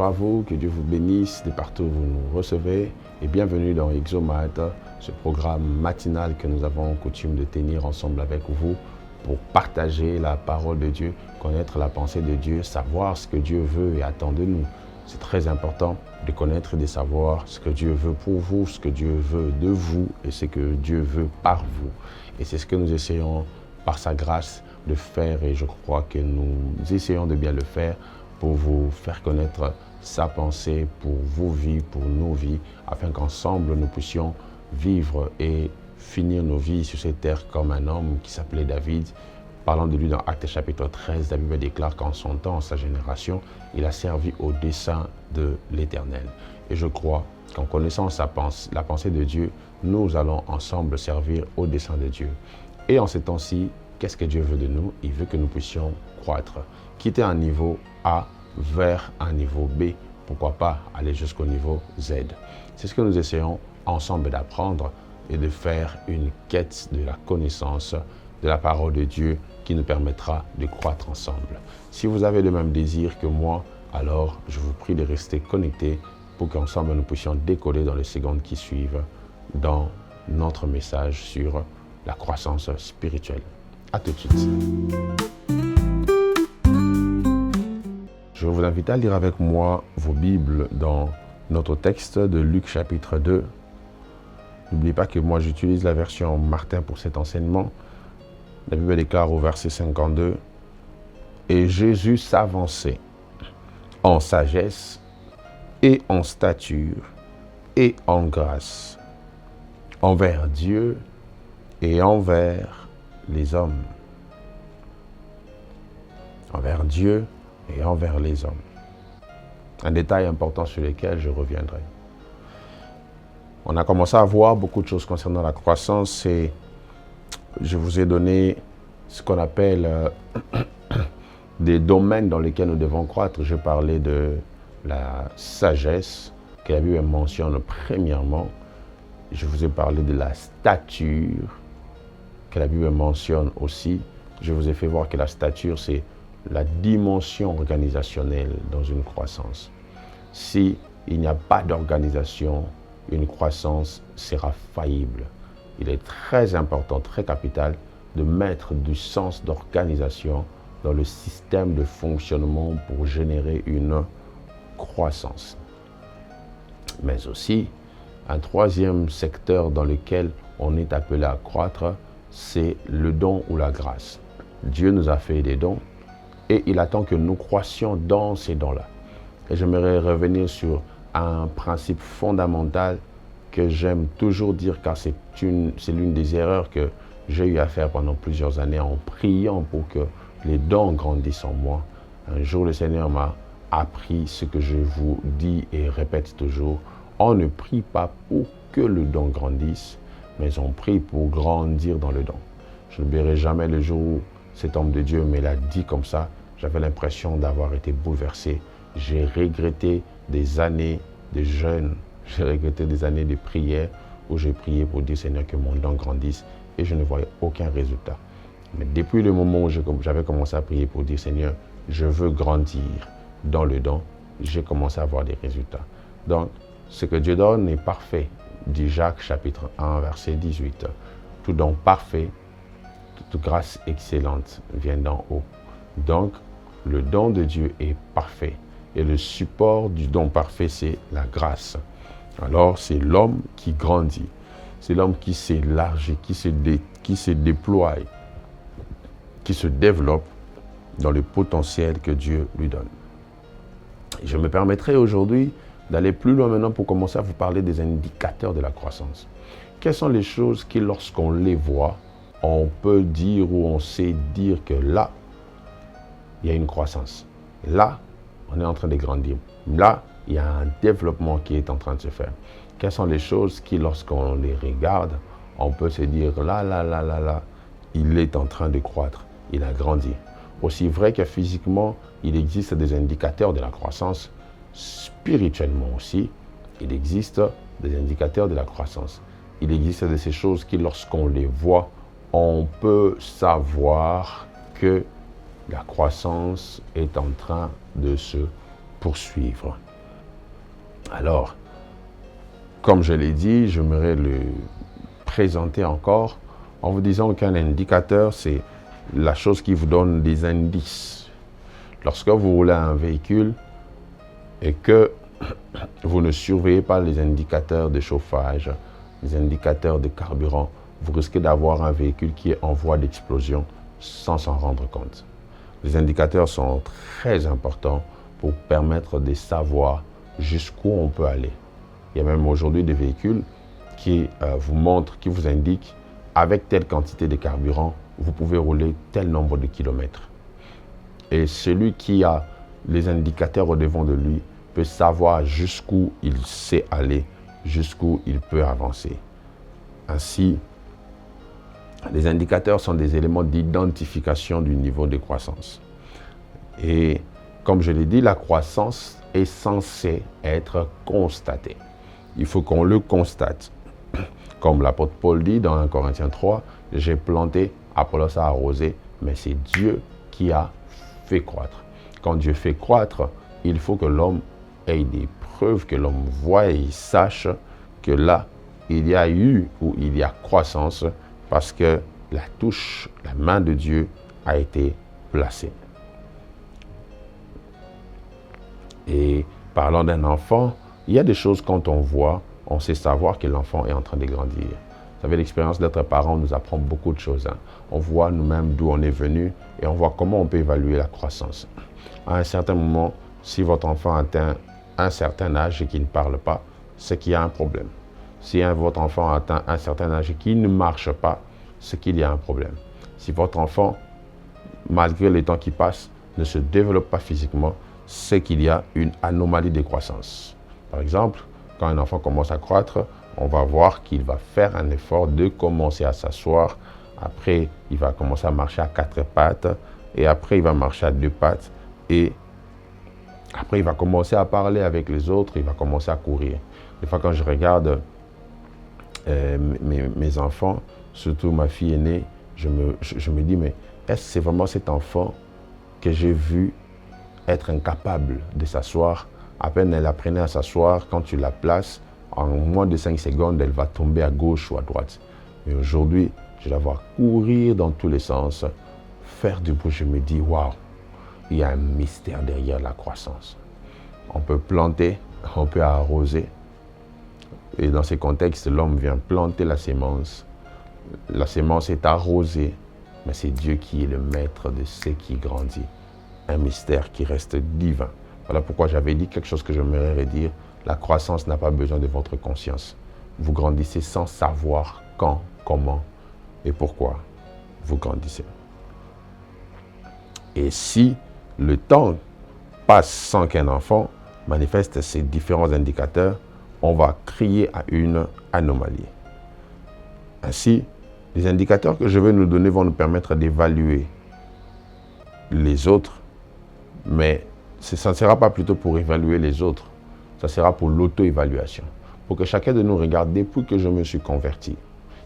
à vous, que Dieu vous bénisse de partout où vous nous recevez et bienvenue dans Exomat, ce programme matinal que nous avons coutume de tenir ensemble avec vous pour partager la parole de Dieu, connaître la pensée de Dieu, savoir ce que Dieu veut et attend de nous. C'est très important de connaître et de savoir ce que Dieu veut pour vous, ce que Dieu veut de vous et ce que Dieu veut par vous. Et c'est ce que nous essayons par sa grâce de faire et je crois que nous essayons de bien le faire pour vous faire connaître sa pensée pour vos vies, pour nos vies, afin qu'ensemble nous puissions vivre et finir nos vies sur cette terre comme un homme qui s'appelait David. Parlant de lui dans Actes chapitre 13, la Bible déclare qu'en son temps, en sa génération, il a servi au dessein de l'Éternel. Et je crois qu'en connaissant la pensée de Dieu, nous allons ensemble servir au dessein de Dieu. Et en ces temps-ci, qu'est-ce que Dieu veut de nous? Il veut que nous puissions croître, quitter un niveau A vers un niveau B. Pourquoi pas aller jusqu'au niveau Z? C'est ce que nous essayons ensemble d'apprendre et de faire une quête de la connaissance de la parole de Dieu qui nous permettra de croître ensemble. Si vous avez le même désir que moi, alors je vous prie de rester connectés pour qu'ensemble nous puissions décoller dans les secondes qui suivent dans notre message sur la croissance spirituelle. À tout de suite. Je vous invite à lire avec moi vos Bibles dans notre texte de Luc chapitre 2. N'oubliez pas que moi j'utilise la version Martin pour cet enseignement. La Bible déclare au verset 52 « Et Jésus s'avançait en sagesse et en stature et en grâce envers Dieu et envers les hommes. » Envers Dieu et envers les hommes. Un détail important sur lequel je reviendrai. On a commencé à voir beaucoup de choses concernant la croissance et je vous ai donné ce qu'on appelle des domaines dans lesquels nous devons croître. Je parlais de la sagesse que la Bible mentionne premièrement. Je vous ai parlé de la stature que la Bible mentionne aussi. Je vous ai fait voir que la stature, c'est la dimension organisationnelle dans une croissance. Si il n'y a pas d'organisation, une croissance sera faillible. Il est très important, très capital, de mettre du sens d'organisation dans le système de fonctionnement pour générer une croissance. Mais aussi, un troisième secteur dans lequel on est appelé à croître, c'est le don ou la grâce. Dieu nous a fait des dons et il attend que nous croissions dans ces dons-là. Et j'aimerais revenir sur un principe fondamental que j'aime toujours dire car c'est l'une des erreurs que j'ai eu à faire pendant plusieurs années en priant pour que les dons grandissent en moi. Un jour, le Seigneur m'a appris ce que je vous dis et répète toujours. On ne prie pas pour que le don grandisse, mais on prie pour grandir dans le don. Je n'oublierai jamais le jour où cet homme de Dieu me l'a dit comme ça. J'avais l'impression d'avoir été bouleversé. J'ai regretté des années de jeûne. J'ai regretté des années de prière où j'ai prié pour dire Seigneur que mon don grandisse et je ne voyais aucun résultat. Mais depuis le moment où j'avais commencé à prier pour dire Seigneur, je veux grandir dans le don, j'ai commencé à avoir des résultats. Donc, ce que Dieu donne est parfait, dit Jacques chapitre 1 verset 18. Tout don parfait, toute grâce excellente vient d'en haut. Donc, le don de Dieu est parfait. Et le support du don parfait, c'est la grâce. Alors, c'est l'homme qui grandit. C'est l'homme qui s'élargit, qui se déploie, qui se développe dans le potentiel que Dieu lui donne. Et je me permettrai aujourd'hui d'aller plus loin maintenant pour commencer à vous parler des indicateurs de la croissance. Quelles sont les choses qui, lorsqu'on les voit, on peut dire ou on sait dire que là, il y a une croissance. Là, on est en train de grandir. Là, il y a un développement qui est en train de se faire. Quelles sont les choses qui, lorsqu'on les regarde, on peut se dire là, il est en train de croître, il a grandi. Aussi vrai que physiquement, il existe des indicateurs de la croissance, spirituellement aussi, il existe des indicateurs de la croissance. Il existe de ces choses qui, lorsqu'on les voit, on peut savoir que la croissance est en train de se poursuivre. Alors, comme je l'ai dit, j'aimerais le présenter encore en vous disant qu'un indicateur, c'est la chose qui vous donne des indices. Lorsque vous roulez un véhicule et que vous ne surveillez pas les indicateurs de chauffage, les indicateurs de carburant, vous risquez d'avoir un véhicule qui est en voie d'explosion sans s'en rendre compte. Les indicateurs sont très importants pour permettre de savoir jusqu'où on peut aller. Il y a même aujourd'hui des véhicules qui vous montrent, qui vous indiquent avec telle quantité de carburant, vous pouvez rouler tel nombre de kilomètres. Et celui qui a les indicateurs au devant de lui peut savoir jusqu'où il sait aller, jusqu'où il peut avancer. Ainsi, les indicateurs sont des éléments d'identification du niveau de croissance. Et comme je l'ai dit, la croissance est censée être constatée. Il faut qu'on le constate. Comme l'apôtre Paul dit dans 1 Corinthiens 3, « J'ai planté, Apollos a arrosé, mais c'est Dieu qui a fait croître. » Quand Dieu fait croître, il faut que l'homme ait des preuves, que l'homme voie et sache que là, il y a eu ou il y a croissance parce que la touche, la main de Dieu a été placée. Et parlant d'un enfant, il y a des choses quand on voit, on sait savoir que l'enfant est en train de grandir. Vous savez, l'expérience d'être parent nous apprend beaucoup de choses. On voit nous-mêmes d'où on est venu et on voit comment on peut évaluer la croissance. À un certain moment, si votre enfant atteint un certain âge et qu'il ne parle pas, c'est qu'il y a un problème. Si votre enfant atteint un certain âge et qu'il ne marche pas, c'est qu'il y a un problème. Si votre enfant, malgré les temps qui passent, ne se développe pas physiquement, c'est qu'il y a une anomalie de croissance. Par exemple, quand un enfant commence à croître, on va voir qu'il va faire un effort de commencer à s'asseoir. Après, il va commencer à marcher à 4 pattes. Et après, il va marcher à 2 pattes. Et après, il va commencer à parler avec les autres. Il va commencer à courir. Des fois, quand je regarde mes enfants, surtout ma fille aînée, je me dis, mais est-ce que c'est vraiment cet enfant que j'ai vu être incapable de s'asseoir? À peine elle apprenait à s'asseoir, quand tu la places, en moins de 5 secondes, elle va tomber à gauche ou à droite. Mais aujourd'hui, je la vois courir dans tous les sens, faire du bruit. Je me dis, waouh, il y a un mystère derrière la croissance. On peut planter, on peut arroser. Et dans ces contextes, l'homme vient planter la sémence. La sémence est arrosée, mais c'est Dieu qui est le maître de ce qui grandit. Un mystère qui reste divin. Voilà pourquoi j'avais dit quelque chose que j'aimerais redire. La croissance n'a pas besoin de votre conscience. Vous grandissez sans savoir quand, comment et pourquoi vous grandissez. Et si le temps passe sans qu'un enfant manifeste ces différents indicateurs, on va crier à une anomalie. Ainsi, les indicateurs que je vais nous donner vont nous permettre d'évaluer les autres, mais ça ne sera pas plutôt pour évaluer les autres, ça sera pour l'auto-évaluation. Pour que chacun de nous regarde depuis que je me suis converti.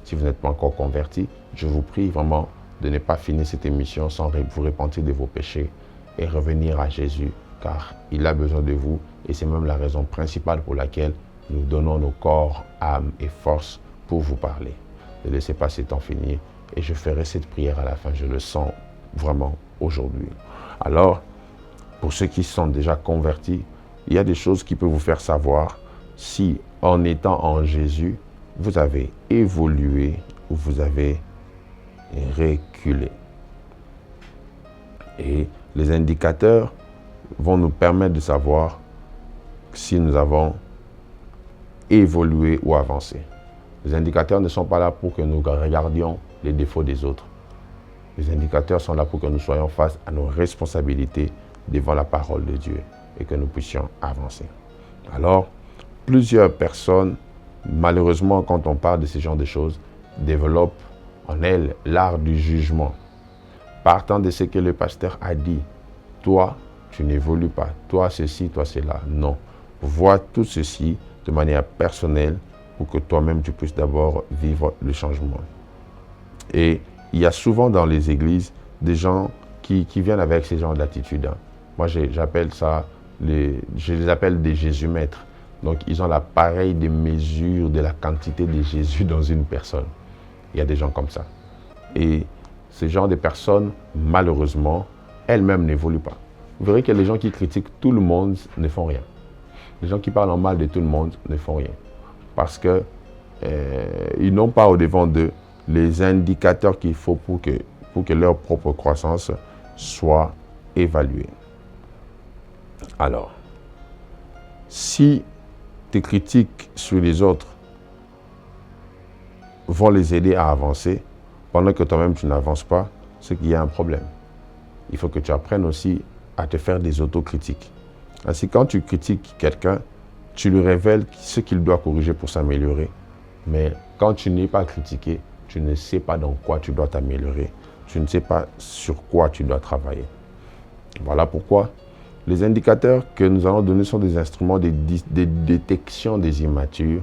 Si vous n'êtes pas encore converti, je vous prie vraiment de ne pas finir cette émission sans vous repentir de vos péchés et revenir à Jésus, car il a besoin de vous et c'est même la raison principale pour laquelle nous donnons nos corps, âme et force pour vous parler. Ne laissez pas ces temps finir et je ferai cette prière à la fin, je le sens vraiment aujourd'hui. Alors, pour ceux qui sont déjà convertis, il y a des choses qui peuvent vous faire savoir si, en étant en Jésus, vous avez évolué ou vous avez reculé. Et les indicateurs vont nous permettre de savoir si nous avons évolué ou avancé. Les indicateurs ne sont pas là pour que nous regardions les défauts des autres. Les indicateurs sont là pour que nous soyons face à nos responsabilités devant la parole de Dieu et que nous puissions avancer. Alors, plusieurs personnes, malheureusement, quand on parle de ce genre de choses, développent en elles l'art du jugement. Partant de ce que le pasteur a dit, toi, tu n'évolues pas, toi ceci, toi cela. Non, vois tout ceci de manière personnelle pour que toi-même tu puisses d'abord vivre le changement. Et il y a souvent dans les églises des gens qui viennent avec ces genres d'attitudes. Moi, j'appelle ça, je les appelle des Jésus-maîtres. Donc, ils ont l'appareil de mesure de la quantité de Jésus dans une personne. Il y a des gens comme ça. Et ce genre de personnes, malheureusement, elles-mêmes n'évoluent pas. Vous verrez que les gens qui critiquent tout le monde ne font rien. Les gens qui parlent en mal de tout le monde ne font rien. Parce que ils n'ont pas au-devant d'eux les indicateurs qu'il faut pour que leur propre croissance soit évaluée. Alors, si tes critiques sur les autres vont les aider à avancer, pendant que toi-même tu n'avances pas, c'est qu'il y a un problème. Il faut que tu apprennes aussi à te faire des autocritiques. Ainsi, quand tu critiques quelqu'un, tu lui révèles ce qu'il doit corriger pour s'améliorer. Mais quand tu n'es pas critiqué, tu ne sais pas dans quoi tu dois t'améliorer. Tu ne sais pas sur quoi tu dois travailler. Voilà pourquoi les indicateurs que nous allons donner sont des instruments de détection des immatures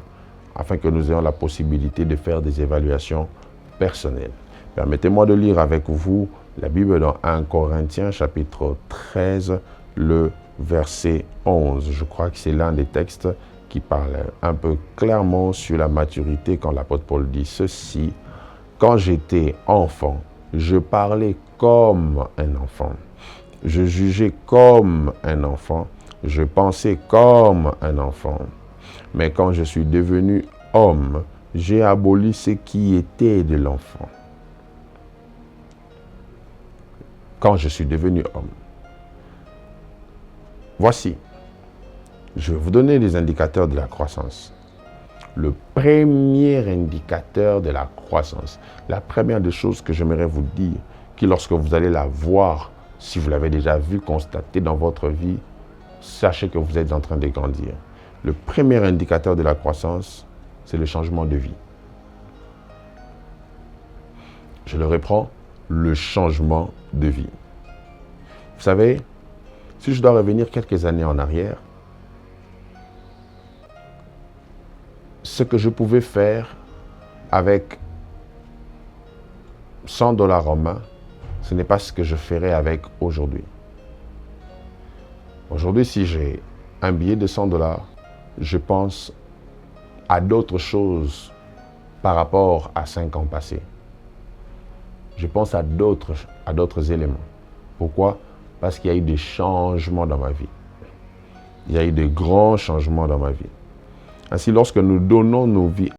afin que nous ayons la possibilité de faire des évaluations personnelles. Permettez-moi de lire avec vous la Bible dans 1 Corinthiens chapitre 13, le verset 11. Je crois que c'est l'un des textes qui parle un peu clairement sur la maturité quand l'apôtre Paul dit ceci. Quand j'étais enfant, je parlais comme un enfant. Je jugeais comme un enfant. Je pensais comme un enfant. Mais quand je suis devenu homme, j'ai aboli ce qui était de l'enfant. Quand je suis devenu homme. Voici, je vais vous donner les indicateurs de la croissance. Le premier indicateur de la croissance, la première des choses que j'aimerais vous dire, que lorsque vous allez la voir, si vous l'avez déjà vu, constater dans votre vie, sachez que vous êtes en train de grandir. Le premier indicateur de la croissance, c'est le changement de vie. Je le reprends, le changement de vie. Vous savez, si je dois revenir quelques années en arrière, ce que je pouvais faire avec 100 $ en main, ce n'est pas ce que je ferai avec aujourd'hui. Aujourd'hui, si j'ai un billet de 100 $, je pense à d'autres choses par rapport à 5 ans passés. Je pense à d'autres éléments. Pourquoi? Parce qu'il y a eu des changements dans ma vie. Il y a eu de grands changements dans ma vie. Ainsi, lorsque nous donnons nos vies